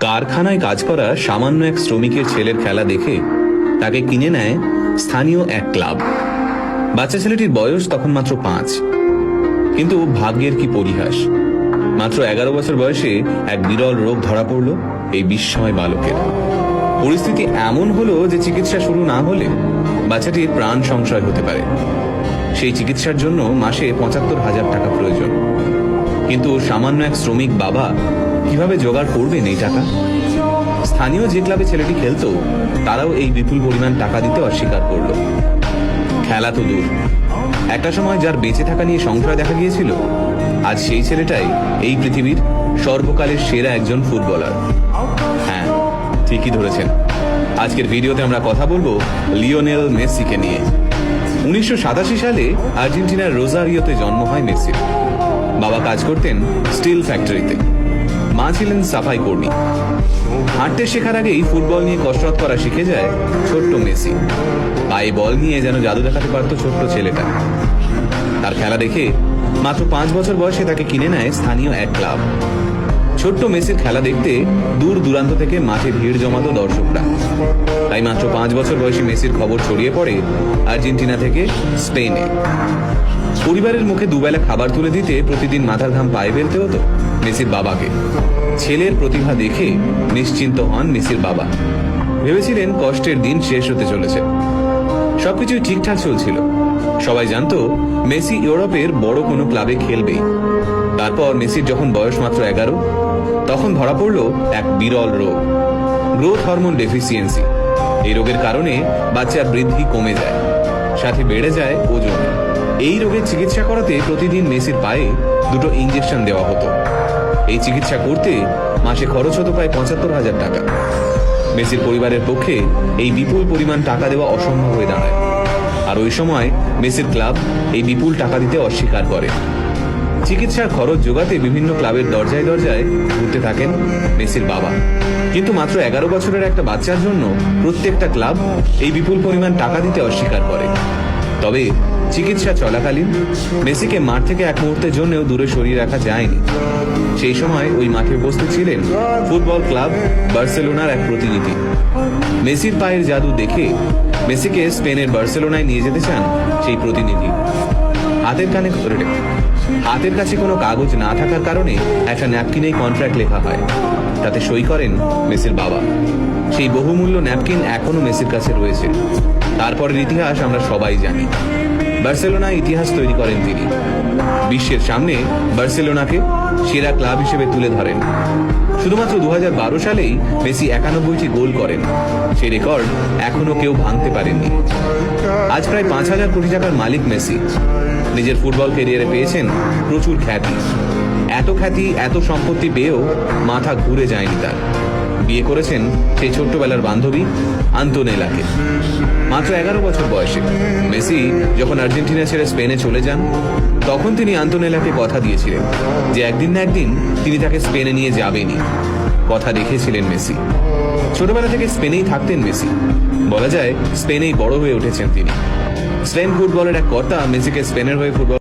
কারখানায় কাজ করা সামান্য এক শ্রমিকের ছেলের খেলা দেখে তাকে কিনে নেয় স্থানীয় এক ক্লাব। বাচ্চা ছেলেটির বয়স তখন মাত্র 5। কিন্তু ভাগ্যের কি পরিহাস, মাত্র 11 বছর বয়সে এক বিরল রোগ ধরা পড়ল এই বিস্ময় বালকের। পরিস্থিতি এমন হলো যে চিকিৎসা শুরু না হলে বাচ্চাটির প্রাণ সংশয় হতে পারে। সেই চিকিৎসার জন্য মাসে 75,000 টাকা প্রয়োজন। কিন্তু সামান্য এক শ্রমিক বাবা কিভাবে জোগাড় করবেন এই টাকা? স্থানীয় যে ক্লাবে ছেলেটি খেলতো তারাও এই বিপুল পরিমাণ টাকা দিতে অস্বীকার করল। খেলা তো দূর, একটা সময় যার বেঁচে থাকা নিয়ে সংশয় দেখা গিয়েছিল, আজ সেই ছেলেটাই এই পৃথিবীর সর্বকালের সেরা একজন ফুটবলার। হ্যাঁ, ঠিকই ধরেছেন। আজকের ভিডিওতে আমরা কথা বলবো লিওনেল মেসিকে নিয়ে। 1987 সালে আর্জেন্টিনার রোজারিওতে জন্ম হয় মেসির। বাবা কাজ করতেন স্টিল ফ্যাক্টরিতে, মা ছিলেন সাফাই কর্মী। হাঁটতে শেখার আগেই ফুটবল নিয়ে কসরত করা শিখে যায় ছোট্ট মেসি। পায়ে বল নিয়ে যেন জাদু দেখাতে পারত ছোট্ট ছেলেটা। তার খেলা দেখে মাত্র 5 বছর বয়সে তাকে কিনে নেয় স্থানীয় এক ক্লাব। ছোট্ট মেসির খেলা দেখতে দূর দূরান্ত থেকে মাঠে ভিড় জমাতো দর্শকরা। তাই মাত্র 5 বছর বয়সী মেসির খবর ছড়িয়ে পড়ে আর্জেন্টিনা থেকে স্পেনে। পরিবারের মুখে দুবেলা খাবার তুলে দিতে প্রতিদিন মাথার ঘাম পায়ে ফেলতে হতো মেসির বাবাকে। ছেলের প্রতিভা দেখে নিশ্চিন্ত হন মেসির বাবা। ভেবেছিলেন কষ্টের দিন শেষ হতে চলেছে। সবকিছুই ঠিকঠাক চলছিল। সবাই জানতো মেসি ইউরোপের বড় কোনো ক্লাবে খেলবেই। তারপর মেসির যখন বয়স মাত্র 11, তখন ধরা পড়ল এক বিরল রোগ, গ্রোথ হরমোন ডেফিসিয়েন্সি। এই রোগের কারণে বাচ্চার বৃদ্ধি কমে যায়, সাথে বেড়ে যায় ওজন। এই রোগের চিকিৎসা করাতে প্রতিদিন মেসির পায়ে 2টো ইঞ্জেকশন দেওয়া হতো। এই চিকিৎসা করতে মাসে খরচ হতো প্রায় 75,000 টাকা। মেসির পরিবারের পক্ষে এই বিপুল পরিমাণ টাকা দেওয়া অসম্ভব হয়ে দাঁড়ায়। আর ওই সময় মেসির ক্লাব এই বিপুল টাকা দিতে অস্বীকার করে। চিকিৎসার খরচ জোগাতে বিভিন্ন ক্লাবের দরজায় দরজায় ঘুরতে থাকেন মেসির বাবা। কিন্তু মাত্র 11 বছরের একটা বাচ্চার জন্য প্রত্যেকটা ক্লাব এই বিপুল পরিমাণ টাকা দিতে অস্বীকার করে। তবে চিকিৎসা চলাকালীন মেসিকে মাঠ থেকে এক মুহূর্তের জন্যও দূরে সরিয়ে রাখা যায়নি। সেই সময় ওই মাঠে উপস্থিত ছিলেন ফুটবল ক্লাব বার্সেলোনার এক প্রতিনিধি। মেসির পায়ের জাদু দেখে মেসিকে স্পেনের বার্সেলোনায় নিয়ে যেতে চান সেই প্রতিনিধি। হাতের কাছে কোনো কাগজ না থাকার কারণে একটা ন্যাপকিনেই কন্ট্রাক্ট লেখা হয়। তাতে সই করেন মেসির বাবা। সেই বহুমূল্য ন্যাপকিন এখনো মেসির কাছে রয়েছে। তারপরের ইতিহাস আমরা সবাই জানি। বার্সেলোনায় ইতিহাস তৈরি করেন তিনি। বিশ্বের সামনে বার্সেলোনাকে সেরা ক্লাব হিসেবে তুলে ধরেন। শুধুমাত্র 2012 সালেই মেসি 91টি গোল করেন। সেই রেকর্ড এখনো কেউ ভাঙতে পারেননি। আজ প্রায় 5,000 কোটি টাকার মালিক মেসি। নিজের ফুটবল ক্যারিয়ারে পেয়েছেন প্রচুর খ্যাতি। এত সম্পত্তি পেয়েও মাথা ঘুরে যায়নি তার। বিয়ে করেছেন সেই ছোট্টবেলার বান্ধবী আন্তোনেলাকে। মাত্র 11 বছর বয়সে মেসি যখন আর্জেন্টিনা ছেড়ে স্পেনে চলে যান, তখন তিনি আন্তোনেলাকে কথা দিয়েছিলেন যে একদিন না একদিন তিনি তাকে স্পেনে নিয়ে যাবেনই। কথা রেখেছিলেন মেসি। ছোটবেলা থেকে স্পেনেই থাকতেন মেসি। বলা যায় স্পেনেই বড় হয়ে উঠেছেন তিনি। স্পেন ফুটবলের এক কর্তা মেসিকে স্পেনের হয়ে ফুটবল